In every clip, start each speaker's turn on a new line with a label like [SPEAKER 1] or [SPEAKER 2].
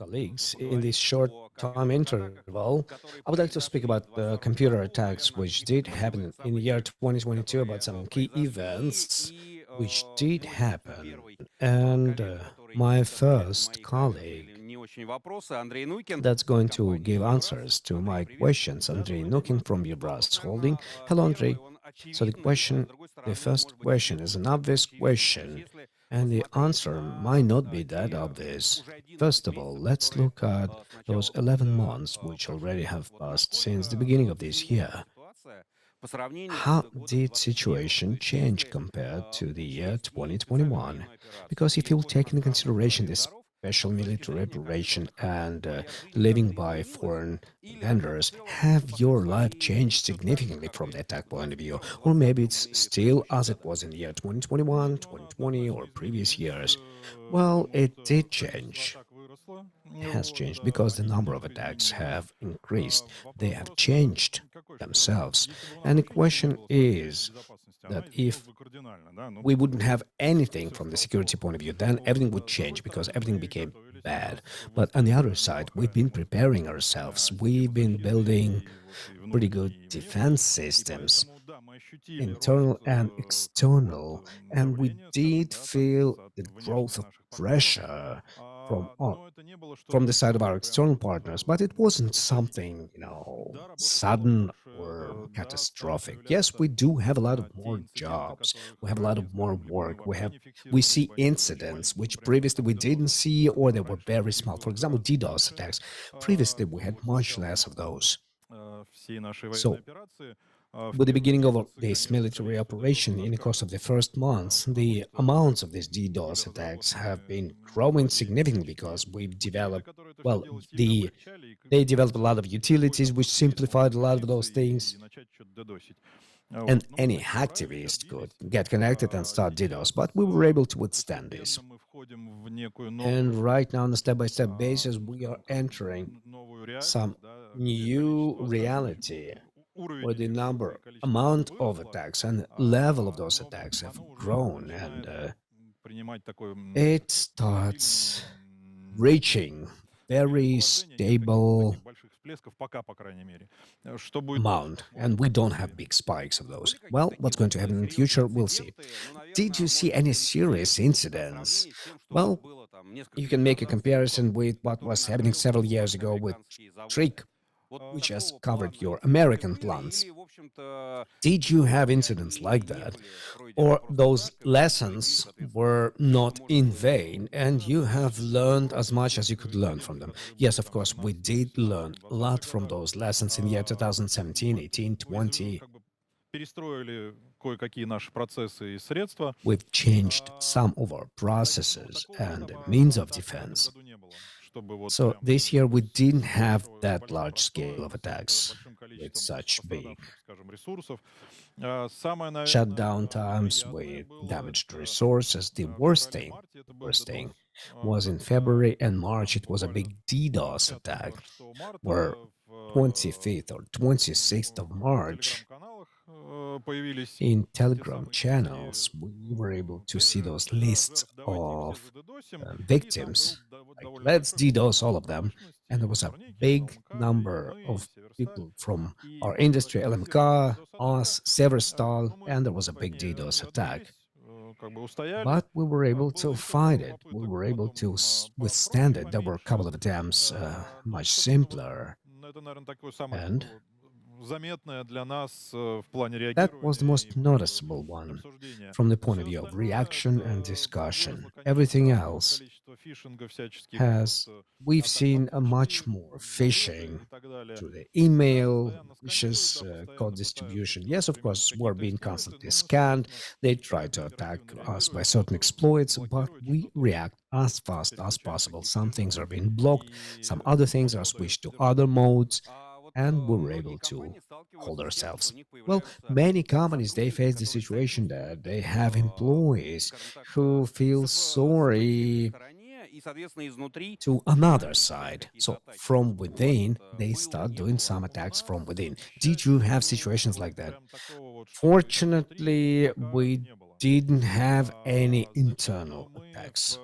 [SPEAKER 1] colleagues. In this short time interval, I would like to speak about the computer attacks which did happen in the year 2022, about some key events which did happen. And my first colleague that's going to give answers to my questions, Andrei Nukin from Ubras Holding. Hello, Andrei. So the first question is an obvious question, and the answer might not be that obvious. First of all, let's look at those 11 months which already have passed since the beginning of this year. How did situation change compared to the year 2021? Because if you'll take into consideration this special military operation and living by foreign vendors, have your life changed significantly from the attack point of view? Or maybe it's still as it was in the year 2021, 2020, or previous years? Well, it did change. Has changed because the number of attacks have increased. They have changed themselves. And the question is that if we wouldn't have anything from the security point of view, then everything would change because everything became bad. But on the other side, we've been preparing ourselves. We've been building pretty good defense systems, internal and external, and we did feel the growth of pressure from from the side of our external partners, but it wasn't something, sudden or catastrophic. Yes, we do have a lot of more jobs. We have a lot of more work. We see incidents which previously we didn't see or they were very small. For example, DDoS attacks. Previously, we had much less of those. So with the beginning of this military operation, in the course of the first months, the amounts of these DDoS attacks have been growing significantly because we've developed, well, they developed a lot of utilities which simplified a lot of those things. And any hacktivist could get connected and start DDoS, but we were able to withstand this. And right now, on a step-by-step basis, we are entering some new reality where the amount of attacks and level of those attacks have grown, and it starts reaching very stable amount, and we don't have big spikes of those. Well, what's going to happen in the future, we'll see. Did you see any serious incidents? Well, you can make a comparison with what was happening several years ago with Trick, which has covered your American plants. Did you have incidents like that? Or those lessons were not in vain and you have learned as much as you could learn from them? Yes, of course, we did learn a lot from those lessons in the year 2017, 18, 20. We've changed some of our processes and means of defense. So this year we didn't have that large scale of attacks with such big shutdown times with damaged resources. The worst thing was in February and March. It was a big DDoS attack where 25th or 26th of March in Telegram channels, we were able to see those lists of victims. Like, let's DDoS all of them. And there was a big number of people from our industry, LMK, us, Severstal, and there was a big DDoS attack. But we were able to fight it. We were able to withstand it. There were a couple of attempts much simpler. And that was the most noticeable one from the point of view of reaction and discussion. Everything else we've seen a much more phishing through the email, vicious code distribution. Yes, of course, we're being constantly scanned. They try to attack us by certain exploits, but we react as fast as possible. Some things are being blocked, some other things are switched to other modes, and we were able to hold ourselves. Well, many companies, they face the situation that they have employees who feel sorry to another side. So from within, they start doing some attacks from within. Did you have situations like that? Fortunately, we didn't have any internal attacks.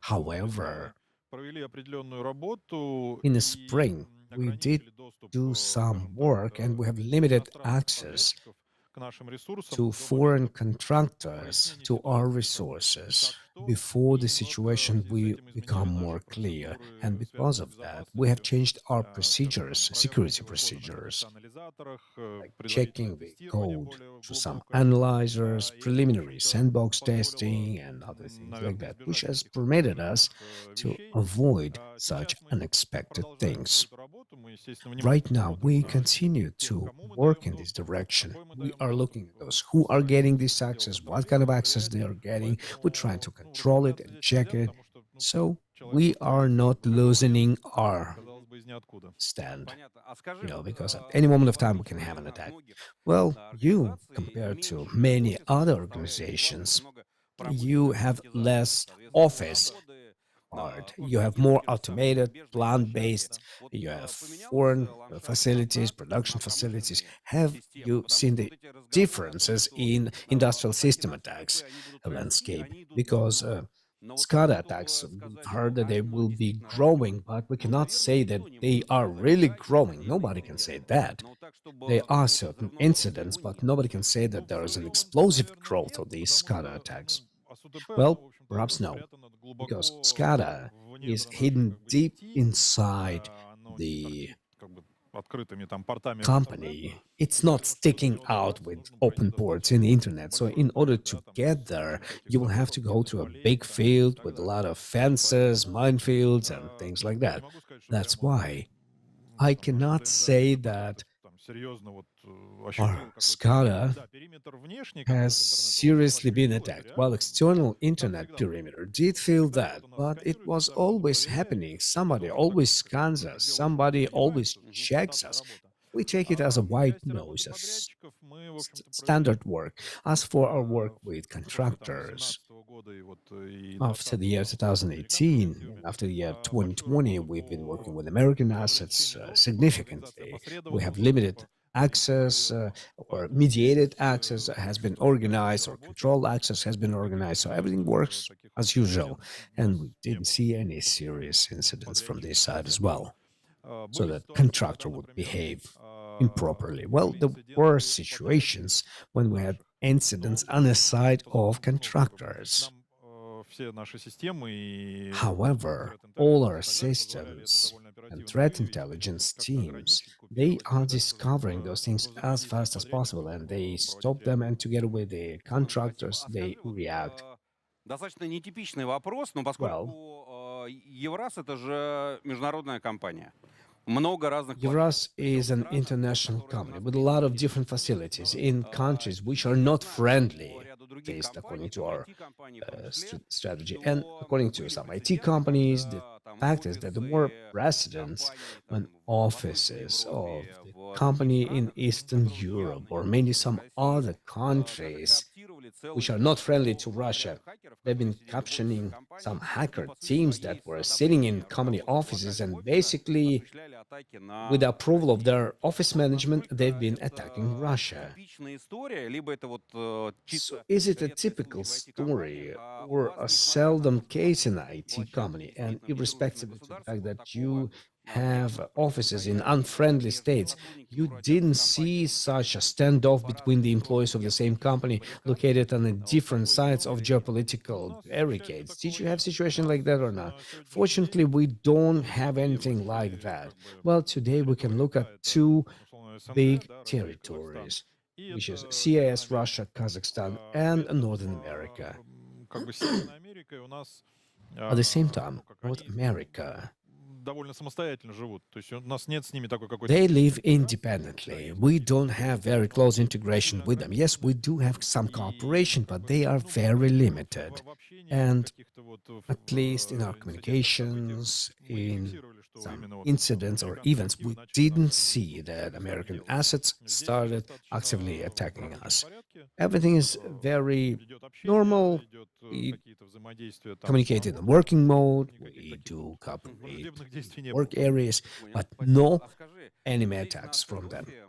[SPEAKER 1] However,
[SPEAKER 2] провели определенную работу
[SPEAKER 1] In the
[SPEAKER 2] и
[SPEAKER 1] spring, we did
[SPEAKER 2] ограничили доступ,
[SPEAKER 1] do some
[SPEAKER 2] скажем так,
[SPEAKER 1] work and we have limited
[SPEAKER 2] иностранных
[SPEAKER 1] access
[SPEAKER 2] подрядчиков к нашим ресурсам
[SPEAKER 1] to
[SPEAKER 2] до
[SPEAKER 1] foreign
[SPEAKER 2] момента
[SPEAKER 1] contractors
[SPEAKER 2] прояснения
[SPEAKER 1] to our
[SPEAKER 2] ситуации.
[SPEAKER 1] resources
[SPEAKER 2] Так что
[SPEAKER 1] before
[SPEAKER 2] и
[SPEAKER 1] the
[SPEAKER 2] немножко в
[SPEAKER 1] situation
[SPEAKER 2] связи с
[SPEAKER 1] will
[SPEAKER 2] этим
[SPEAKER 1] become
[SPEAKER 2] изменили наши
[SPEAKER 1] more clear. And
[SPEAKER 2] процедуры,
[SPEAKER 1] because
[SPEAKER 2] связанные с
[SPEAKER 1] of that, we have
[SPEAKER 2] безопасностью,
[SPEAKER 1] changed our
[SPEAKER 2] скажем, там,
[SPEAKER 1] procedures,
[SPEAKER 2] проверка
[SPEAKER 1] security
[SPEAKER 2] всего кода на
[SPEAKER 1] procedures,
[SPEAKER 2] каких-то анализаторах,
[SPEAKER 1] like
[SPEAKER 2] предварительное
[SPEAKER 1] checking the
[SPEAKER 2] тестирование
[SPEAKER 1] code
[SPEAKER 2] более
[SPEAKER 1] through some
[SPEAKER 2] глубокое.
[SPEAKER 1] analyzers,
[SPEAKER 2] И это, в
[SPEAKER 1] preliminary
[SPEAKER 2] общем-то,
[SPEAKER 1] sandbox
[SPEAKER 2] позволило,
[SPEAKER 1] testing, and other things like
[SPEAKER 2] наверное,
[SPEAKER 1] that, which
[SPEAKER 2] избежать
[SPEAKER 1] has
[SPEAKER 2] каких-то
[SPEAKER 1] permitted
[SPEAKER 2] неожиданных
[SPEAKER 1] us to
[SPEAKER 2] вещей.
[SPEAKER 1] avoid such
[SPEAKER 2] Сейчас мы
[SPEAKER 1] unexpected
[SPEAKER 2] продолжаем всю
[SPEAKER 1] things.
[SPEAKER 2] эту работу. Мы, естественно,
[SPEAKER 1] Right
[SPEAKER 2] внимательно
[SPEAKER 1] now,
[SPEAKER 2] смотрим
[SPEAKER 1] we
[SPEAKER 2] на
[SPEAKER 1] continue
[SPEAKER 2] тех,
[SPEAKER 1] to
[SPEAKER 2] кому мы
[SPEAKER 1] work
[SPEAKER 2] даем
[SPEAKER 1] in this
[SPEAKER 2] доступ,
[SPEAKER 1] direction.
[SPEAKER 2] какой мы
[SPEAKER 1] We
[SPEAKER 2] даем
[SPEAKER 1] are
[SPEAKER 2] доступ.
[SPEAKER 1] looking at those who are
[SPEAKER 2] Стараемся
[SPEAKER 1] getting
[SPEAKER 2] это
[SPEAKER 1] this
[SPEAKER 2] все делать
[SPEAKER 1] access, what kind
[SPEAKER 2] контролируемо,
[SPEAKER 1] of access
[SPEAKER 2] проверять.
[SPEAKER 1] they are getting. We're trying to
[SPEAKER 2] Поэтому, ну,
[SPEAKER 1] control it
[SPEAKER 2] рекомендации
[SPEAKER 1] and
[SPEAKER 2] здесь
[SPEAKER 1] check
[SPEAKER 2] нельзя,
[SPEAKER 1] it.
[SPEAKER 2] потому что, ну,
[SPEAKER 1] So
[SPEAKER 2] человек
[SPEAKER 1] we
[SPEAKER 2] может
[SPEAKER 1] are
[SPEAKER 2] появиться
[SPEAKER 1] not
[SPEAKER 2] в любой момент,
[SPEAKER 1] loosening our
[SPEAKER 2] казалось бы, из ниоткуда.
[SPEAKER 1] stand,
[SPEAKER 3] Понятно. А скажи, вот
[SPEAKER 1] because at any moment of
[SPEAKER 3] в
[SPEAKER 1] time we can
[SPEAKER 3] отличие,
[SPEAKER 1] have an
[SPEAKER 3] наверное, от
[SPEAKER 1] attack.
[SPEAKER 3] многих
[SPEAKER 1] Well, you,
[SPEAKER 3] организаций,
[SPEAKER 1] compared to
[SPEAKER 3] меньше
[SPEAKER 1] many
[SPEAKER 3] офисов
[SPEAKER 1] other
[SPEAKER 3] составляет у вас очень
[SPEAKER 1] organizations,
[SPEAKER 3] много
[SPEAKER 1] you
[SPEAKER 3] промышленной
[SPEAKER 1] have
[SPEAKER 3] автоматизации.
[SPEAKER 1] less
[SPEAKER 3] Соответственно,
[SPEAKER 1] office
[SPEAKER 3] заводы,
[SPEAKER 1] part. You have more
[SPEAKER 3] фабрики, те же самые
[SPEAKER 1] automated,
[SPEAKER 3] зарубежные площадки.
[SPEAKER 1] plant-based.
[SPEAKER 3] Вот
[SPEAKER 1] You have
[SPEAKER 3] поменялся
[SPEAKER 1] foreign
[SPEAKER 3] ландшафт
[SPEAKER 1] facilities,
[SPEAKER 3] контрактов
[SPEAKER 1] production
[SPEAKER 3] на
[SPEAKER 1] facilities.
[SPEAKER 3] промышленные
[SPEAKER 1] Have
[SPEAKER 3] системы,
[SPEAKER 1] you
[SPEAKER 3] потому
[SPEAKER 1] seen
[SPEAKER 3] что
[SPEAKER 1] the
[SPEAKER 3] вот эти разговоры о том,
[SPEAKER 1] differences
[SPEAKER 3] что
[SPEAKER 1] in industrial
[SPEAKER 3] атаки
[SPEAKER 1] system
[SPEAKER 3] на КНП,
[SPEAKER 1] attacks
[SPEAKER 3] они будут расти,
[SPEAKER 1] landscape?
[SPEAKER 3] они идут
[SPEAKER 1] Because
[SPEAKER 3] давно. Но вот ты
[SPEAKER 1] SCADA attacks,
[SPEAKER 3] готова
[SPEAKER 1] we've
[SPEAKER 3] сказать,
[SPEAKER 1] heard
[SPEAKER 3] что
[SPEAKER 1] that they
[SPEAKER 3] они
[SPEAKER 1] will be
[SPEAKER 3] действительно растут,
[SPEAKER 1] growing, but we
[SPEAKER 3] но,
[SPEAKER 1] cannot
[SPEAKER 3] наверное,
[SPEAKER 1] say that
[SPEAKER 3] никто не
[SPEAKER 1] they
[SPEAKER 3] может
[SPEAKER 1] are
[SPEAKER 3] сказать,
[SPEAKER 1] really
[SPEAKER 3] да, есть
[SPEAKER 1] growing.
[SPEAKER 3] ли это
[SPEAKER 1] Nobody can say
[SPEAKER 3] инциденты.
[SPEAKER 1] that.
[SPEAKER 3] Но так,
[SPEAKER 1] There
[SPEAKER 3] чтобы
[SPEAKER 1] are
[SPEAKER 3] какого-то
[SPEAKER 1] certain
[SPEAKER 3] взрывного роста
[SPEAKER 1] incidents,
[SPEAKER 3] его
[SPEAKER 1] but
[SPEAKER 3] нет.
[SPEAKER 1] nobody can say
[SPEAKER 2] Ну,
[SPEAKER 1] that there is an
[SPEAKER 2] взрывного,
[SPEAKER 1] explosive
[SPEAKER 2] наверное,
[SPEAKER 1] growth
[SPEAKER 2] нет,
[SPEAKER 1] of these
[SPEAKER 2] потому
[SPEAKER 1] SCADA
[SPEAKER 2] что,
[SPEAKER 1] attacks.
[SPEAKER 2] ну, АСУТП, оно,
[SPEAKER 1] Well,
[SPEAKER 2] в общем-то,
[SPEAKER 1] perhaps no,
[SPEAKER 2] спрятано
[SPEAKER 1] because
[SPEAKER 2] глубоко
[SPEAKER 1] SCADA
[SPEAKER 2] в
[SPEAKER 1] is
[SPEAKER 2] недра нашей,
[SPEAKER 1] hidden
[SPEAKER 2] как бы,
[SPEAKER 1] deep
[SPEAKER 2] сети.
[SPEAKER 1] inside
[SPEAKER 2] Оно не
[SPEAKER 1] the
[SPEAKER 2] торчит, как бы, открытыми там портами в интернет.
[SPEAKER 1] company. It's
[SPEAKER 2] И
[SPEAKER 1] not
[SPEAKER 2] поэтому, чтобы до
[SPEAKER 1] sticking
[SPEAKER 2] него
[SPEAKER 1] out
[SPEAKER 2] добраться,
[SPEAKER 1] with
[SPEAKER 2] нужно пройти
[SPEAKER 1] open ports in the
[SPEAKER 2] достаточно
[SPEAKER 1] internet. So,
[SPEAKER 2] большой
[SPEAKER 1] in order
[SPEAKER 2] путь,
[SPEAKER 1] to
[SPEAKER 2] да, там,
[SPEAKER 1] get
[SPEAKER 2] с
[SPEAKER 1] there,
[SPEAKER 2] всяких
[SPEAKER 1] you will have
[SPEAKER 2] заборов,
[SPEAKER 1] to go
[SPEAKER 2] каких-то
[SPEAKER 1] to a
[SPEAKER 2] полей
[SPEAKER 1] big
[SPEAKER 2] там и
[SPEAKER 1] field
[SPEAKER 2] так
[SPEAKER 1] with a
[SPEAKER 2] далее.
[SPEAKER 1] lot of fences,
[SPEAKER 2] Поэтому,
[SPEAKER 1] minefields, and things like
[SPEAKER 2] я не
[SPEAKER 1] that.
[SPEAKER 2] могу сказать, что
[SPEAKER 1] That's
[SPEAKER 2] прямо
[SPEAKER 1] why I
[SPEAKER 2] там наша
[SPEAKER 1] cannot
[SPEAKER 2] организация
[SPEAKER 1] say
[SPEAKER 2] какой-то
[SPEAKER 1] that
[SPEAKER 2] там серьезно вот
[SPEAKER 1] our
[SPEAKER 2] ощутила какой-то удар.
[SPEAKER 1] SCADA
[SPEAKER 2] Да, периметр внешний, как бы
[SPEAKER 1] has
[SPEAKER 2] от интернета, он немножко
[SPEAKER 1] seriously been
[SPEAKER 2] изменил, это
[SPEAKER 1] attacked, while
[SPEAKER 2] реально.
[SPEAKER 1] external
[SPEAKER 2] Так
[SPEAKER 1] internet
[SPEAKER 2] всегда было.
[SPEAKER 1] perimeter did feel
[SPEAKER 2] Всегда
[SPEAKER 1] that,
[SPEAKER 2] кто-то нас
[SPEAKER 1] but it
[SPEAKER 2] сканирует,
[SPEAKER 1] was
[SPEAKER 2] всегда кто-то
[SPEAKER 1] always
[SPEAKER 2] проверяет.
[SPEAKER 1] happening.
[SPEAKER 2] Это, в
[SPEAKER 1] Somebody
[SPEAKER 2] общем-то,
[SPEAKER 1] always
[SPEAKER 2] как бы
[SPEAKER 1] scans
[SPEAKER 2] как
[SPEAKER 1] us,
[SPEAKER 2] дело жизни,
[SPEAKER 1] somebody always
[SPEAKER 2] занимается
[SPEAKER 1] checks
[SPEAKER 2] стандартная
[SPEAKER 1] us.
[SPEAKER 2] работа.
[SPEAKER 1] We take it as a
[SPEAKER 2] А в
[SPEAKER 1] white
[SPEAKER 2] части работы
[SPEAKER 1] noise, as
[SPEAKER 2] подрядчиков мы, в общем-то, провели
[SPEAKER 1] standard work. As for our work with
[SPEAKER 2] после там
[SPEAKER 1] contractors,
[SPEAKER 2] 18 года и вот и
[SPEAKER 1] after the
[SPEAKER 2] 20
[SPEAKER 1] year
[SPEAKER 2] с американскими
[SPEAKER 1] 2018 and
[SPEAKER 2] активами,
[SPEAKER 1] after the year
[SPEAKER 2] большую
[SPEAKER 1] 2020,
[SPEAKER 2] работу
[SPEAKER 1] we've been working
[SPEAKER 2] по
[SPEAKER 1] with American assets
[SPEAKER 2] ограничению доступа, организация
[SPEAKER 1] significantly. We have
[SPEAKER 2] опосредованного
[SPEAKER 1] limited
[SPEAKER 2] доступа и
[SPEAKER 1] access
[SPEAKER 2] проверка.
[SPEAKER 1] or
[SPEAKER 2] Поэтому
[SPEAKER 1] mediated
[SPEAKER 2] здесь,
[SPEAKER 1] access
[SPEAKER 2] в
[SPEAKER 1] has been
[SPEAKER 2] общем-то,
[SPEAKER 1] organized
[SPEAKER 2] все
[SPEAKER 1] or
[SPEAKER 2] работает.
[SPEAKER 1] controlled access has been
[SPEAKER 2] Каких-то
[SPEAKER 1] organized. So everything
[SPEAKER 2] серьезных
[SPEAKER 1] works
[SPEAKER 2] таких вот
[SPEAKER 1] as usual.
[SPEAKER 2] инцидентов у
[SPEAKER 1] And
[SPEAKER 2] нас
[SPEAKER 1] we
[SPEAKER 2] не
[SPEAKER 1] didn't
[SPEAKER 2] было,
[SPEAKER 1] see any
[SPEAKER 2] чтобы
[SPEAKER 1] serious incidents from
[SPEAKER 2] подрядчик
[SPEAKER 1] this side as
[SPEAKER 2] отреагировал.
[SPEAKER 1] well. So
[SPEAKER 2] Были
[SPEAKER 1] that
[SPEAKER 2] ситуации, когда,
[SPEAKER 1] contractor would
[SPEAKER 2] например,
[SPEAKER 1] behave improperly. Well,
[SPEAKER 2] были
[SPEAKER 1] there were
[SPEAKER 2] инциденты у подрядчиков
[SPEAKER 1] situations when we had
[SPEAKER 2] наших.
[SPEAKER 1] incidents
[SPEAKER 2] Но,
[SPEAKER 1] on the side of
[SPEAKER 2] ну, как бы
[SPEAKER 1] contractors.
[SPEAKER 2] нам все наши системы и
[SPEAKER 1] However,
[SPEAKER 2] threat
[SPEAKER 1] all
[SPEAKER 2] intelligence и
[SPEAKER 1] our
[SPEAKER 2] так далее позволяли это
[SPEAKER 1] systems
[SPEAKER 2] довольно
[SPEAKER 1] and
[SPEAKER 2] оперативно
[SPEAKER 1] threat
[SPEAKER 2] выявить,
[SPEAKER 1] intelligence
[SPEAKER 2] как-то
[SPEAKER 1] teams,
[SPEAKER 2] ограничить,
[SPEAKER 1] they
[SPEAKER 2] купировать.
[SPEAKER 1] are
[SPEAKER 2] Передать
[SPEAKER 1] discovering those things
[SPEAKER 2] про
[SPEAKER 1] as
[SPEAKER 2] взаимодействие
[SPEAKER 1] fast as possible
[SPEAKER 2] подрядчиков,
[SPEAKER 1] and they
[SPEAKER 2] проводить
[SPEAKER 1] stop them, and
[SPEAKER 2] реагирование.
[SPEAKER 1] together with the
[SPEAKER 3] Спасибо.
[SPEAKER 1] contractors,
[SPEAKER 3] А
[SPEAKER 1] they
[SPEAKER 3] скажи, вот
[SPEAKER 1] react.
[SPEAKER 3] достаточно нетипичный вопрос, но
[SPEAKER 1] Well,
[SPEAKER 3] поскольку Евраз это же международная компания, много разных
[SPEAKER 1] Euros
[SPEAKER 3] площадок, причем
[SPEAKER 1] is
[SPEAKER 3] в
[SPEAKER 1] an
[SPEAKER 3] странах,
[SPEAKER 1] international
[SPEAKER 3] которые у
[SPEAKER 1] company
[SPEAKER 3] нас, в
[SPEAKER 1] with a
[SPEAKER 3] принципе,
[SPEAKER 1] lot
[SPEAKER 3] не
[SPEAKER 1] of different
[SPEAKER 3] типичны.
[SPEAKER 1] facilities in countries which are
[SPEAKER 3] И я
[SPEAKER 1] not
[SPEAKER 3] знаю, что по
[SPEAKER 1] friendly,
[SPEAKER 3] ряду других
[SPEAKER 1] based according
[SPEAKER 3] компаний,
[SPEAKER 1] to
[SPEAKER 3] там
[SPEAKER 1] our
[SPEAKER 3] IT-компаний в том числе,
[SPEAKER 1] strategy. And
[SPEAKER 3] что
[SPEAKER 1] according to
[SPEAKER 3] были
[SPEAKER 1] some IT
[SPEAKER 3] прецеденты,
[SPEAKER 1] companies, the
[SPEAKER 3] когда там
[SPEAKER 1] fact is that there were
[SPEAKER 3] офисы
[SPEAKER 1] precedents
[SPEAKER 3] компаний
[SPEAKER 1] when
[SPEAKER 3] там в Восточной
[SPEAKER 1] offices of
[SPEAKER 3] Европе,
[SPEAKER 1] the
[SPEAKER 3] в других
[SPEAKER 1] company in
[SPEAKER 3] странах,
[SPEAKER 1] Eastern
[SPEAKER 3] которые уже
[SPEAKER 1] Europe
[SPEAKER 3] явно не
[SPEAKER 1] or maybe
[SPEAKER 3] дружественны
[SPEAKER 1] some
[SPEAKER 3] России,
[SPEAKER 1] other
[SPEAKER 3] даже
[SPEAKER 1] countries
[SPEAKER 3] кооптировали
[SPEAKER 1] which
[SPEAKER 3] целые
[SPEAKER 1] are not friendly
[SPEAKER 3] группы
[SPEAKER 1] to Russia,
[SPEAKER 3] отряды хакеров,
[SPEAKER 1] they've
[SPEAKER 3] которые
[SPEAKER 1] been
[SPEAKER 3] сидели в офисах
[SPEAKER 1] capturing
[SPEAKER 3] компаний
[SPEAKER 1] some
[SPEAKER 3] и, ну,
[SPEAKER 1] hacker
[SPEAKER 3] по сути
[SPEAKER 1] teams
[SPEAKER 3] своей,
[SPEAKER 1] that
[SPEAKER 3] с
[SPEAKER 1] were sitting in
[SPEAKER 3] одобрения
[SPEAKER 1] company
[SPEAKER 3] руководства
[SPEAKER 1] offices
[SPEAKER 3] владельцев
[SPEAKER 1] and
[SPEAKER 3] офиса
[SPEAKER 1] basically,
[SPEAKER 3] осуществляли атаки
[SPEAKER 1] with the
[SPEAKER 3] на
[SPEAKER 1] approval of
[SPEAKER 3] Россию.
[SPEAKER 1] their office
[SPEAKER 3] Вот
[SPEAKER 1] management, they've
[SPEAKER 3] насколько
[SPEAKER 1] been attacking
[SPEAKER 3] это
[SPEAKER 1] Russia.
[SPEAKER 3] типичная история, либо это вот
[SPEAKER 1] So
[SPEAKER 3] чисто
[SPEAKER 1] is it a
[SPEAKER 3] редкая
[SPEAKER 1] typical
[SPEAKER 3] случай в IT-компаниях,
[SPEAKER 1] story
[SPEAKER 3] а у
[SPEAKER 1] or
[SPEAKER 3] вас,
[SPEAKER 1] a
[SPEAKER 3] несмотря на
[SPEAKER 1] seldom
[SPEAKER 3] то, что
[SPEAKER 1] case in an IT
[SPEAKER 3] площадка
[SPEAKER 1] company? And
[SPEAKER 3] действительно в недружественном
[SPEAKER 1] irrespective to the
[SPEAKER 3] государстве,
[SPEAKER 1] fact
[SPEAKER 3] вот
[SPEAKER 1] that
[SPEAKER 3] такого
[SPEAKER 1] you have
[SPEAKER 3] прямого
[SPEAKER 1] offices in
[SPEAKER 3] противостояния
[SPEAKER 1] unfriendly
[SPEAKER 3] между
[SPEAKER 1] states,
[SPEAKER 3] сотрудниками
[SPEAKER 1] you
[SPEAKER 3] враждебных
[SPEAKER 1] didn't
[SPEAKER 3] компаний,
[SPEAKER 1] see
[SPEAKER 3] не
[SPEAKER 1] such a
[SPEAKER 3] находящихся
[SPEAKER 1] standoff
[SPEAKER 3] по
[SPEAKER 1] between
[SPEAKER 3] разные
[SPEAKER 1] the
[SPEAKER 3] стороны
[SPEAKER 1] employees of the same
[SPEAKER 3] геополитических
[SPEAKER 1] company
[SPEAKER 3] баррикад,
[SPEAKER 1] located on the
[SPEAKER 3] вот
[SPEAKER 1] different
[SPEAKER 3] такой
[SPEAKER 1] sides of
[SPEAKER 3] ситуации нет.
[SPEAKER 2] У
[SPEAKER 1] geopolitical
[SPEAKER 2] нас, к счастью,
[SPEAKER 1] barricades. Did
[SPEAKER 2] такого
[SPEAKER 1] you have
[SPEAKER 2] нет. У
[SPEAKER 1] situation
[SPEAKER 2] нас
[SPEAKER 1] like that or not?
[SPEAKER 2] на сегодняшний
[SPEAKER 1] Fortunately,
[SPEAKER 2] день
[SPEAKER 1] we don't
[SPEAKER 2] есть
[SPEAKER 1] have
[SPEAKER 2] две
[SPEAKER 1] anything like
[SPEAKER 2] большие,
[SPEAKER 1] that.
[SPEAKER 2] как бы,
[SPEAKER 1] Well, today we can
[SPEAKER 2] территории,
[SPEAKER 1] look at
[SPEAKER 2] да, это,
[SPEAKER 1] two
[SPEAKER 2] условно, СНГ,
[SPEAKER 1] big
[SPEAKER 2] да, Россия, Казахстан,
[SPEAKER 1] territories,
[SPEAKER 2] и
[SPEAKER 1] which is
[SPEAKER 2] это Северная
[SPEAKER 1] CIS,
[SPEAKER 2] Америка.
[SPEAKER 1] Russia, Kazakhstan, and
[SPEAKER 2] При этом,
[SPEAKER 1] Northern America.
[SPEAKER 2] как бы, с Северной Америкой у нас,
[SPEAKER 1] At the same
[SPEAKER 2] ну,
[SPEAKER 1] time,
[SPEAKER 2] как
[SPEAKER 1] North
[SPEAKER 2] они
[SPEAKER 1] America,
[SPEAKER 2] довольно самостоятельно живут. То есть у нас нет с ними такой какой-то
[SPEAKER 1] they
[SPEAKER 2] тесной
[SPEAKER 1] live
[SPEAKER 2] интеграции. Да,
[SPEAKER 1] independently.
[SPEAKER 2] есть
[SPEAKER 1] We
[SPEAKER 2] какие-то
[SPEAKER 1] don't
[SPEAKER 2] истории,
[SPEAKER 1] have
[SPEAKER 2] да,
[SPEAKER 1] very
[SPEAKER 2] но
[SPEAKER 1] close
[SPEAKER 2] они
[SPEAKER 1] integration
[SPEAKER 2] сильно
[SPEAKER 1] with them. Yes, we
[SPEAKER 2] ограничены.
[SPEAKER 1] do have some
[SPEAKER 2] И
[SPEAKER 1] cooperation,
[SPEAKER 2] как
[SPEAKER 1] but
[SPEAKER 2] бы,
[SPEAKER 1] they are
[SPEAKER 2] ну, по
[SPEAKER 1] very
[SPEAKER 2] крайней мере,
[SPEAKER 1] limited.
[SPEAKER 2] в общении, в
[SPEAKER 1] And
[SPEAKER 2] каких-то вот
[SPEAKER 1] at least in our
[SPEAKER 2] инцидентах, событиях
[SPEAKER 1] communications,
[SPEAKER 2] мы не
[SPEAKER 1] in
[SPEAKER 2] фиксировали, что
[SPEAKER 1] some
[SPEAKER 2] именно вот
[SPEAKER 1] incidents or
[SPEAKER 2] американские
[SPEAKER 1] events,
[SPEAKER 2] активы
[SPEAKER 1] we
[SPEAKER 2] начали
[SPEAKER 1] didn't
[SPEAKER 2] наши
[SPEAKER 1] see that
[SPEAKER 2] ресурсы
[SPEAKER 1] American
[SPEAKER 2] обделывать.
[SPEAKER 1] assets
[SPEAKER 2] Здесь
[SPEAKER 1] started actively
[SPEAKER 2] достаточно в
[SPEAKER 1] attacking
[SPEAKER 2] рабочем
[SPEAKER 1] us.
[SPEAKER 2] порядке
[SPEAKER 1] Everything is very
[SPEAKER 2] идет общение,
[SPEAKER 1] normal.
[SPEAKER 2] идет
[SPEAKER 1] We
[SPEAKER 2] какие-то взаимодействия там по
[SPEAKER 1] communicate in the
[SPEAKER 2] работе.
[SPEAKER 1] working mode.
[SPEAKER 2] Никаких
[SPEAKER 1] We
[SPEAKER 2] таких вот
[SPEAKER 1] do cooperate
[SPEAKER 2] враждебных действий
[SPEAKER 1] in
[SPEAKER 2] не было.
[SPEAKER 1] work areas,
[SPEAKER 3] Понял,
[SPEAKER 1] but
[SPEAKER 3] спасибо.
[SPEAKER 1] no
[SPEAKER 3] А скажи, вот
[SPEAKER 1] enemy
[SPEAKER 3] здесь на
[SPEAKER 1] attacks from them.
[SPEAKER 3] Стэк-Оффе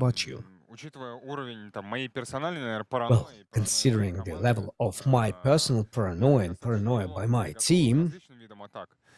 [SPEAKER 1] about you?
[SPEAKER 4] Учитывая уровень там моей персональной, наверное,
[SPEAKER 1] Well,
[SPEAKER 4] паранойи,
[SPEAKER 1] considering the level of my personal paranoia and paranoia by my team,
[SPEAKER 4] различным видам атак.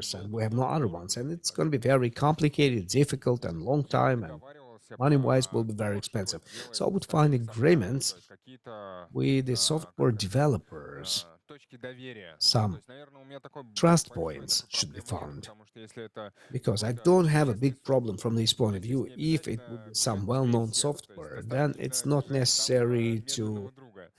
[SPEAKER 1] partners, and we have no other ones, and it's going to be very complicated, difficult, and long time, and money-wise will be very expensive. So I would find agreements with the software developers. Some trust points should be found, because I don't have a big problem from this point of view. If it would be some well-known software, then it's not necessary to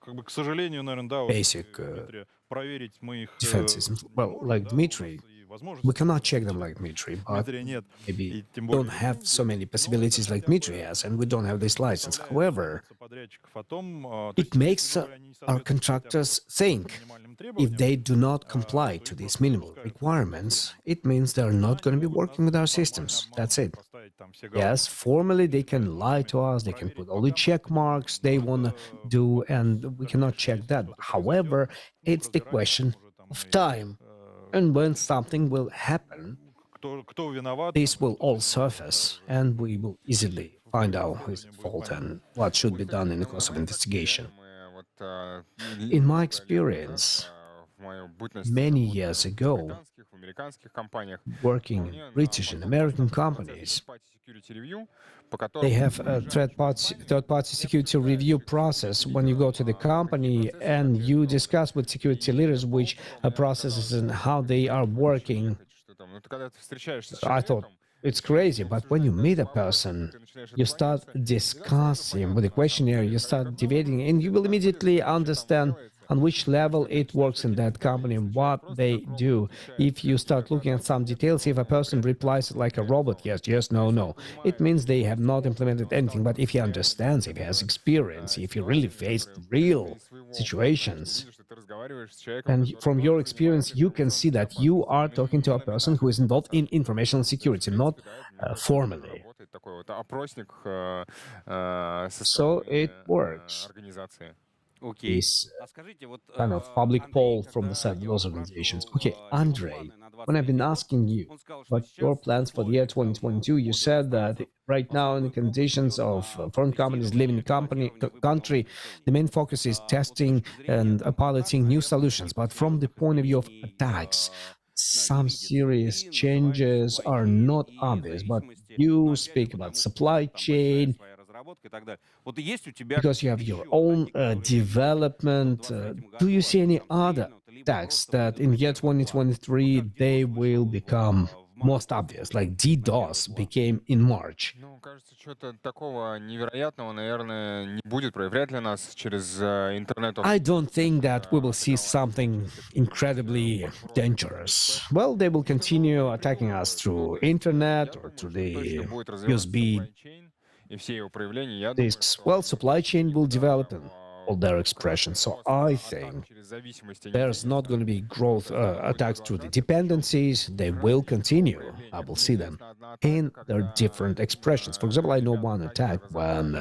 [SPEAKER 2] как бы, к сожалению, наверное, да, вот,
[SPEAKER 1] basic
[SPEAKER 2] Дмитрия, проверить мы их
[SPEAKER 1] defenses.
[SPEAKER 2] не
[SPEAKER 1] Well,
[SPEAKER 2] можем,
[SPEAKER 1] like
[SPEAKER 2] да, у нас
[SPEAKER 1] Dmitry,
[SPEAKER 2] и
[SPEAKER 1] we
[SPEAKER 2] возможности
[SPEAKER 1] cannot
[SPEAKER 2] такой
[SPEAKER 1] check them
[SPEAKER 2] у
[SPEAKER 1] like Dmitry, but
[SPEAKER 2] Дмитрия нет,
[SPEAKER 1] maybe
[SPEAKER 2] и тем
[SPEAKER 1] don't
[SPEAKER 2] более
[SPEAKER 1] have so many
[SPEAKER 2] но это
[SPEAKER 1] possibilities like
[SPEAKER 2] хотя бы
[SPEAKER 1] Dmitry has, and we don't have this license.
[SPEAKER 2] заставляет
[SPEAKER 1] However,
[SPEAKER 2] задуматься подрядчиков о том, то
[SPEAKER 1] it
[SPEAKER 2] есть, если,
[SPEAKER 1] makes
[SPEAKER 2] говоря, они не
[SPEAKER 1] our
[SPEAKER 2] соответствуют хотя бы
[SPEAKER 1] contractors
[SPEAKER 2] вот
[SPEAKER 1] think
[SPEAKER 2] минимальным
[SPEAKER 1] if
[SPEAKER 2] требованиям,
[SPEAKER 1] they do not
[SPEAKER 2] то
[SPEAKER 1] comply
[SPEAKER 2] их
[SPEAKER 1] to these
[SPEAKER 2] просто не
[SPEAKER 1] minimal
[SPEAKER 2] пускают в
[SPEAKER 1] requirements,
[SPEAKER 2] систему.
[SPEAKER 1] it means they are
[SPEAKER 2] Да,
[SPEAKER 1] not
[SPEAKER 2] они
[SPEAKER 1] going to be
[SPEAKER 2] могут
[SPEAKER 1] working
[SPEAKER 2] нас
[SPEAKER 1] with our
[SPEAKER 2] формально
[SPEAKER 1] systems. That's
[SPEAKER 2] обмануть,
[SPEAKER 1] it.
[SPEAKER 2] поставить там все
[SPEAKER 1] Yes, formally they can lie to us, they can put all the check marks they want to do, and we cannot check that. However, it's the question of time. And when something will happen,
[SPEAKER 2] кто виноват, там,
[SPEAKER 1] this will
[SPEAKER 2] кто
[SPEAKER 1] all
[SPEAKER 2] виноват,
[SPEAKER 1] surface, and we will easily find out who is at fault and what should be done in the course of investigation. In my experience, many years ago, working in British and American companies, they have a third-party security review process when you go to the company and you discuss with security leaders which processes and how they are working. I thought it's crazy, but when you meet a person, you start discussing with the questionnaire, you start debating, and you will immediately understand on which level it works in that company and what they do. If you start looking at some details, if a person replies like a robot, yes, yes, no, no, it means they have not implemented anything. But if he understands, if he has experience, if he really faced real situations, and from your experience, you can see that you are talking to a person who is involved in information security, not formally. So it works.
[SPEAKER 3] Окей.
[SPEAKER 1] This
[SPEAKER 3] А скажите, вот,
[SPEAKER 1] kind of public
[SPEAKER 3] Андрей,
[SPEAKER 1] poll from the side
[SPEAKER 3] когда
[SPEAKER 1] of
[SPEAKER 3] я
[SPEAKER 1] those
[SPEAKER 3] его
[SPEAKER 1] organizations.
[SPEAKER 3] спрашивал,
[SPEAKER 1] Okay,
[SPEAKER 3] его
[SPEAKER 1] Andrei,
[SPEAKER 3] планы на
[SPEAKER 1] when I've been
[SPEAKER 3] 23 год,
[SPEAKER 1] asking you
[SPEAKER 3] он сказал, что
[SPEAKER 1] what your
[SPEAKER 3] сейчас
[SPEAKER 1] plans
[SPEAKER 3] в
[SPEAKER 1] for the year
[SPEAKER 3] условиях того
[SPEAKER 1] 2022, you
[SPEAKER 3] года
[SPEAKER 1] said that
[SPEAKER 3] иностранцев
[SPEAKER 1] right now in the
[SPEAKER 3] основной фокус
[SPEAKER 1] conditions
[SPEAKER 3] идет
[SPEAKER 1] of
[SPEAKER 3] на
[SPEAKER 1] foreign companies living in the
[SPEAKER 3] тестирование и
[SPEAKER 1] country,
[SPEAKER 3] пилотирование выполненных
[SPEAKER 1] the
[SPEAKER 3] решений.
[SPEAKER 1] main focus is
[SPEAKER 3] Вот с
[SPEAKER 1] testing
[SPEAKER 3] точки зрения
[SPEAKER 1] and
[SPEAKER 3] там, атак,
[SPEAKER 1] piloting new
[SPEAKER 3] наверное,
[SPEAKER 1] solutions.
[SPEAKER 3] каких-то
[SPEAKER 1] But from the
[SPEAKER 3] серьезных
[SPEAKER 1] point of view of
[SPEAKER 3] изменений
[SPEAKER 1] attacks,
[SPEAKER 3] не
[SPEAKER 1] some
[SPEAKER 3] видится.
[SPEAKER 1] serious
[SPEAKER 3] Вы называете
[SPEAKER 1] changes
[SPEAKER 3] supply
[SPEAKER 1] are
[SPEAKER 3] chain
[SPEAKER 1] not
[SPEAKER 3] и
[SPEAKER 1] obvious. But
[SPEAKER 3] зависимости,
[SPEAKER 1] you
[SPEAKER 3] опять же,
[SPEAKER 1] speak about
[SPEAKER 3] потому что
[SPEAKER 1] supply
[SPEAKER 3] там большая
[SPEAKER 1] chain,
[SPEAKER 3] своя разработка и так далее. Вот есть у тебя
[SPEAKER 1] because you have
[SPEAKER 3] какие-то
[SPEAKER 1] your
[SPEAKER 3] еще
[SPEAKER 1] own
[SPEAKER 3] атаки, которые ты видишь,
[SPEAKER 1] development.
[SPEAKER 3] в 23
[SPEAKER 1] Do you
[SPEAKER 3] году,
[SPEAKER 1] see
[SPEAKER 3] они
[SPEAKER 1] any
[SPEAKER 3] там
[SPEAKER 1] other
[SPEAKER 3] стрельнут, либо
[SPEAKER 1] attacks
[SPEAKER 3] просто
[SPEAKER 1] that
[SPEAKER 3] выйдут
[SPEAKER 1] in
[SPEAKER 3] на
[SPEAKER 1] year
[SPEAKER 3] первый план? Вот
[SPEAKER 1] 2023
[SPEAKER 3] как
[SPEAKER 1] they
[SPEAKER 3] DDoS
[SPEAKER 1] will
[SPEAKER 3] вышел
[SPEAKER 1] become
[SPEAKER 3] в
[SPEAKER 1] most
[SPEAKER 3] марте
[SPEAKER 1] obvious, like
[SPEAKER 3] на первый
[SPEAKER 1] DDoS
[SPEAKER 3] план?
[SPEAKER 1] became in March?
[SPEAKER 5] Ну, кажется, что-то такого невероятного, наверное, не будет. Вряд ли нас через интернет
[SPEAKER 1] I don't think that we will see
[SPEAKER 5] атаковать
[SPEAKER 1] something
[SPEAKER 5] через какие-нибудь
[SPEAKER 1] incredibly
[SPEAKER 5] подпросы,
[SPEAKER 1] dangerous. Well, they will continue attacking us through internet
[SPEAKER 5] Я
[SPEAKER 1] or
[SPEAKER 5] думаю,
[SPEAKER 1] through
[SPEAKER 5] что точно
[SPEAKER 1] the
[SPEAKER 5] будет развиваться
[SPEAKER 1] USB
[SPEAKER 5] supply chain и все его проявления. Я думаю,
[SPEAKER 1] disks.
[SPEAKER 5] что
[SPEAKER 1] Well,
[SPEAKER 5] не
[SPEAKER 1] supply
[SPEAKER 5] будет
[SPEAKER 1] chain will develop
[SPEAKER 5] никогда
[SPEAKER 1] in all their expressions. So I
[SPEAKER 5] атак
[SPEAKER 1] think
[SPEAKER 5] через зависимости. Они
[SPEAKER 1] there's not going to be growth attacks through the dependencies. They will continue. I will see them in their different expressions. For example, I know one attack when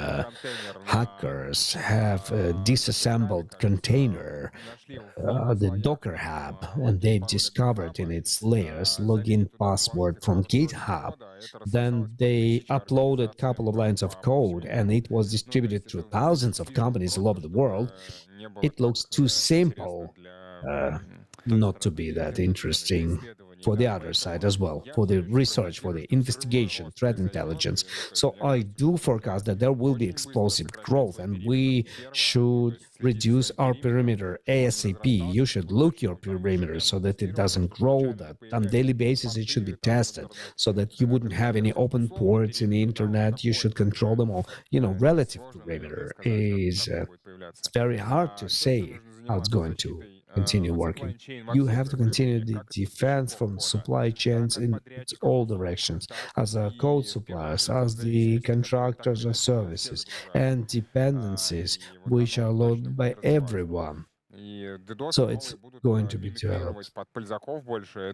[SPEAKER 1] hackers have disassembled container, the Docker hub, and they discovered in its layers login password from GitHub. Then they uploaded a couple of lines of code, and it was distributed to thousands of companies all over the world. It looks too simple not to be that interesting for the other side as well, for the research, for the investigation, threat intelligence. So I do forecast that there will be explosive growth, and we should reduce our perimeter ASAP. You should look your perimeter so that it doesn't grow, that on daily basis it should be tested so that you wouldn't have any open ports in the internet. You should control them all. Relative perimeter is it's very hard to say how it's going to continue working. You have to continue the defense from supply chains in all directions, as code suppliers, as the contractors of services, and dependencies which are loaded by everyone. So it's going to be developed.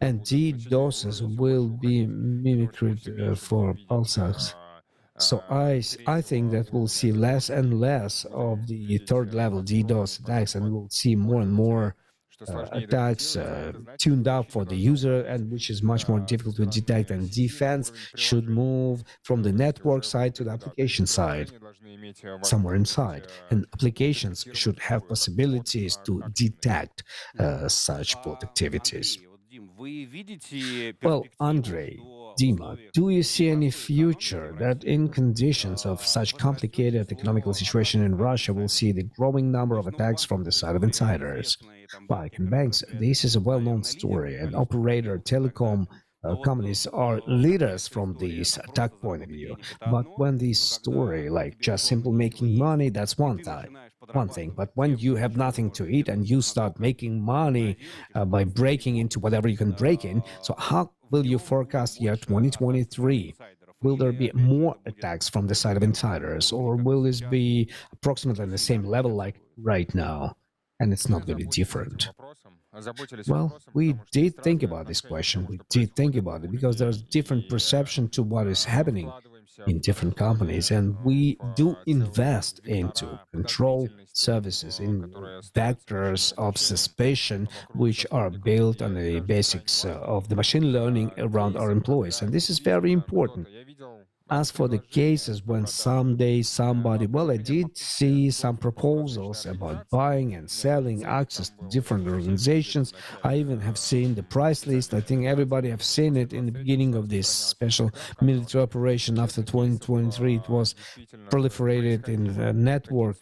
[SPEAKER 1] And DDoSes will be mimicred for pulsars. So I think that we'll see less and less of the third level DDoS attacks, and we'll see more and more attacks tuned up for the user, and which is much more difficult to detect. And defense should move from the network side to the application side, somewhere inside. And applications should have possibilities to detect such bot activities. Well, Andrei, Dima, do you see any future that in conditions of such complicated economical situation in Russia will see the growing number of attacks from the side of insiders? Like in banks, this is a well-known story, and operator telecom companies are leaders from this attack point of view. But when this story, like just simple making money, that's one thing. But when you have nothing to eat and you start making money by breaking into whatever you can break in, so how will you forecast year 2023? Will there be more attacks from the side of insiders, or will this be approximately on the same level like right now? And it's not going to be different. Well, we did think about this question. We did think about it because there's different perception to what is happening in different companies, and we do invest into control services, in vectors of suspicion, which are built on the basics of the machine learning around our employees. And this is very important. As for the cases when someday somebody, well, I did see some proposals about buying and selling access to different organizations. I even have seen the price list. I think everybody have seen it in the beginning of this special military operation after 2023. It was proliferated in the network.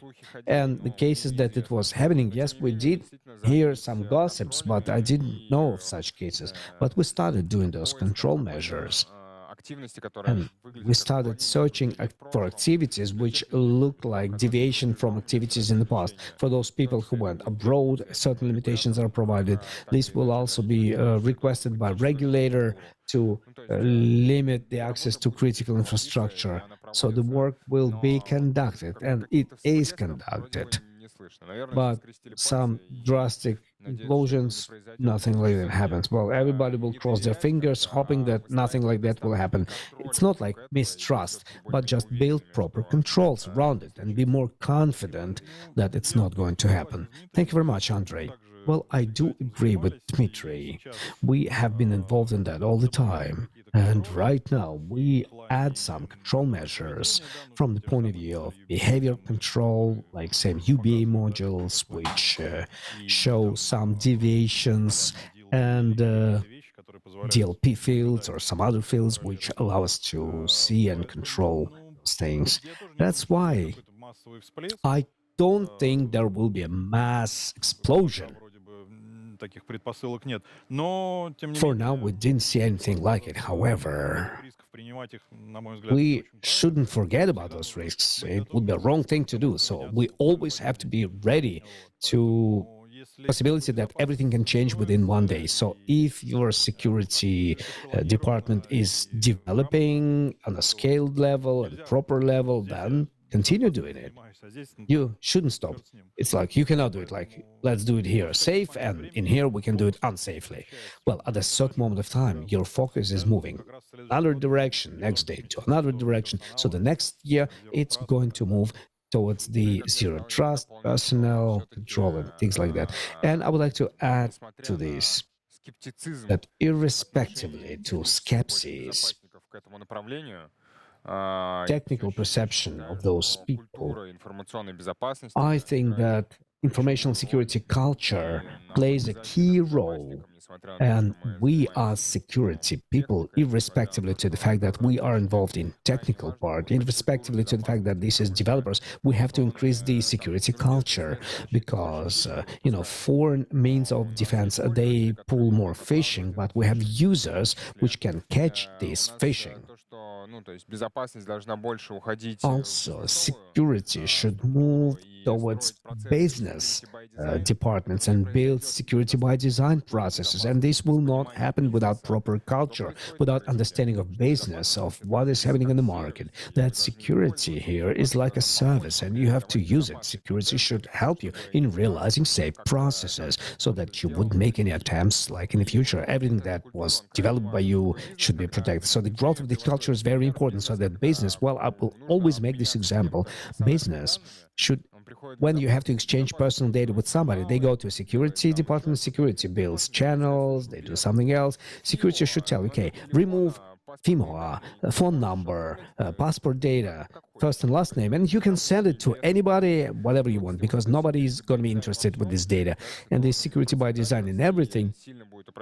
[SPEAKER 1] And the cases that it was happening, yes, we did hear some gossips, but I didn't know of such cases. But we started doing those control measures. And we started searching for activities which look like deviation from activities in the past. For those people who went abroad, certain limitations are provided. This will also be requested by regulator to limit the access to critical infrastructure. So the work will be conducted, and it is conducted. But some drastic implosions, nothing like that happens. Well, everybody will cross their fingers, hoping that nothing like that will happen. It's not like mistrust, but just build proper controls around it and be more confident that it's not going to happen. Thank you very much, Andrei. Well, I do agree with Dmitry. We have been involved in that all the time. And right now, we add some control measures from the point of view of behavior control, like same UBA modules, which show some deviations, and DLP fields or some other fields which allow us to see and control those things. That's why I don't think there will be a mass explosion. For now, we didn't see anything like it. However, we shouldn't forget about those risks. It would be a wrong thing to do. So we always have to be ready to possibility that everything can change within one day. So if your security department is developing on a scaled level and proper level, then continue doing it. You shouldn't stop. It's like you cannot do it like, let's do it here safe, and in here we can do it unsafely. Well, at a certain moment of time, your focus is moving another direction, next day to another direction. So the next year, it's going to move towards the zero trust, personnel control, and things like that. And I would like to add to this that irrespectively to skepsis, technical perception of those people, I think that information security culture plays a key role. And we as security people, irrespectively to the fact that we are involved in technical part, irrespectively to the fact that this is developers, we have to increase the security culture because, foreign means of defense, they pull more phishing, but we have users which can catch this phishing. Also, security should move towards business departments and build security by design processes. And this will not happen without proper culture, without understanding of business, of what is happening in the market. That security here is like a service and you have to use it. Security should help you in realizing safe processes so that you wouldn't make any attempts like in the future. Everything that was developed by you should be protected. So the growth of the culture is very important so that business, well, I will always make this example, business should, when you have to exchange personal data with somebody, they go to a security department, security builds channels, they do something else. Security should tell, okay, remove FIMOA, phone number, passport data, first and last name, and you can send it to anybody, whatever you want, because nobody is going to be interested with this data. And this security by design and everything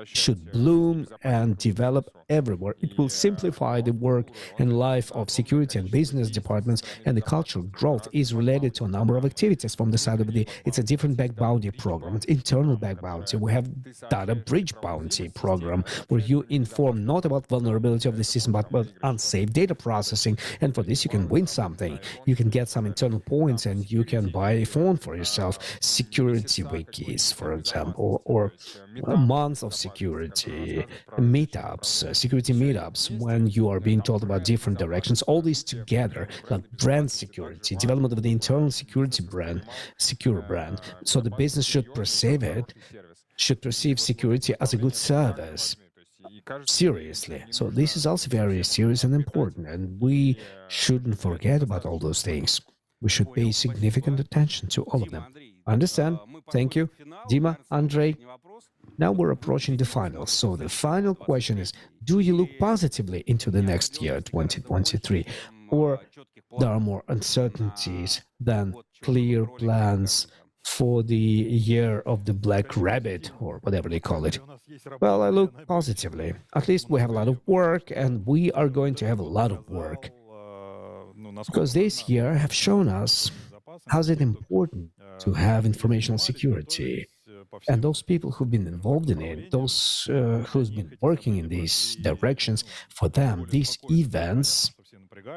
[SPEAKER 1] should bloom and develop everywhere. It will simplify the work and life of security and business departments, and the cultural growth is related to a number of activities from the side of it's a different back bounty program. It's internal back bounty. We have data breach bounty program where you inform not about vulnerability of the system, but about unsafe data processing. And for this, you can win something. You can get some internal points and you can buy a phone for yourself. Security wikis, for example, or a month of security, meetups, security meetups, when you are being told about different directions, all these together, like brand security, development of the internal security brand, secure brand. So the business should perceive security as a good service. seriously. So this is also very serious and important, and we shouldn't forget about all those things. We should pay significant attention to all of them. Understand? Thank you. Dima, Andrei, now we're approaching the finals. So the final question is, do you look positively into the next year, 2023? Or there are more uncertainties than clear plans for the year of the Black Rabbit, or whatever they call it? Well, I look positively. At least we have a lot of work, and we are going to have a lot of work. Because this year have shown us how is it important to have informational security. And those people who've been involved in it, those who's been working in these directions, for them, these events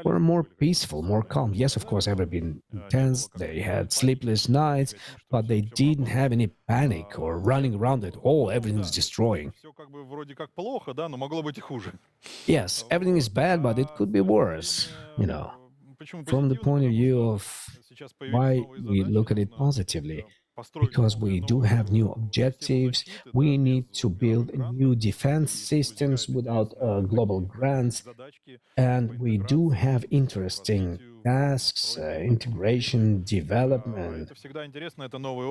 [SPEAKER 1] were more peaceful, more calm. Yes, of course, everyone been intense. They had sleepless nights, but they didn't have any panic or running around at all. Everything's destroying. Yes, everything is bad, but it could be worse, you know. From the point of view of why we look at it positively, because we do have new objectives, we need to build new defense systems without global grants, and we do have interesting tasks, integration, development,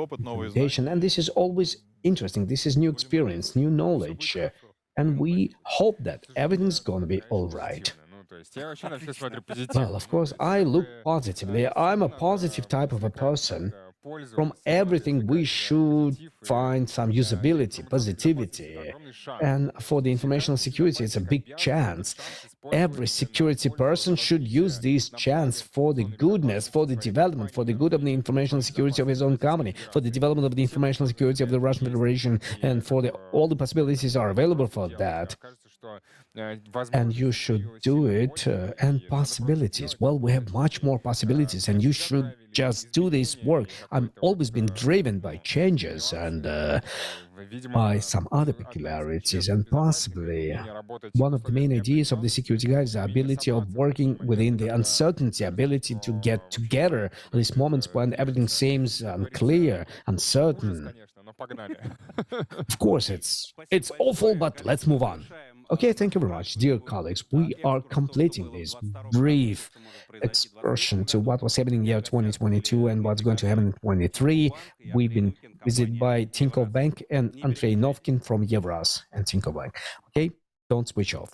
[SPEAKER 1] implementation, and this is always interesting. This is new experience, new knowledge, and we hope that everything's going to be all right. Well, of course, I look positively. I'm a positive type of a person. From everything, we should find some usability, positivity. And for the informational security, it's a big chance. Every security person should use this chance for the goodness, for the development, for the good of the informational security of his own company, for the development of the informational security of the Russian Federation, and for all the possibilities are available for that. And you should do it, and possibilities. Well, we have much more possibilities, and you should just do this work. I've always been driven by changes and by some other peculiarities, and possibly one of the main ideas of the security guide is the ability of working within the uncertainty, ability to get together at these moments when everything seems unclear, uncertain. Of course, it's awful, but let's move on. Okay, thank you very much, dear colleagues. We are completing this brief excursion to what was happening in year 2022 and what's going to happen in 2023. We've been visited by Tinkoff Bank and Andrei Novkin from Yevraz and Tinkoff Bank. Okay, don't switch off.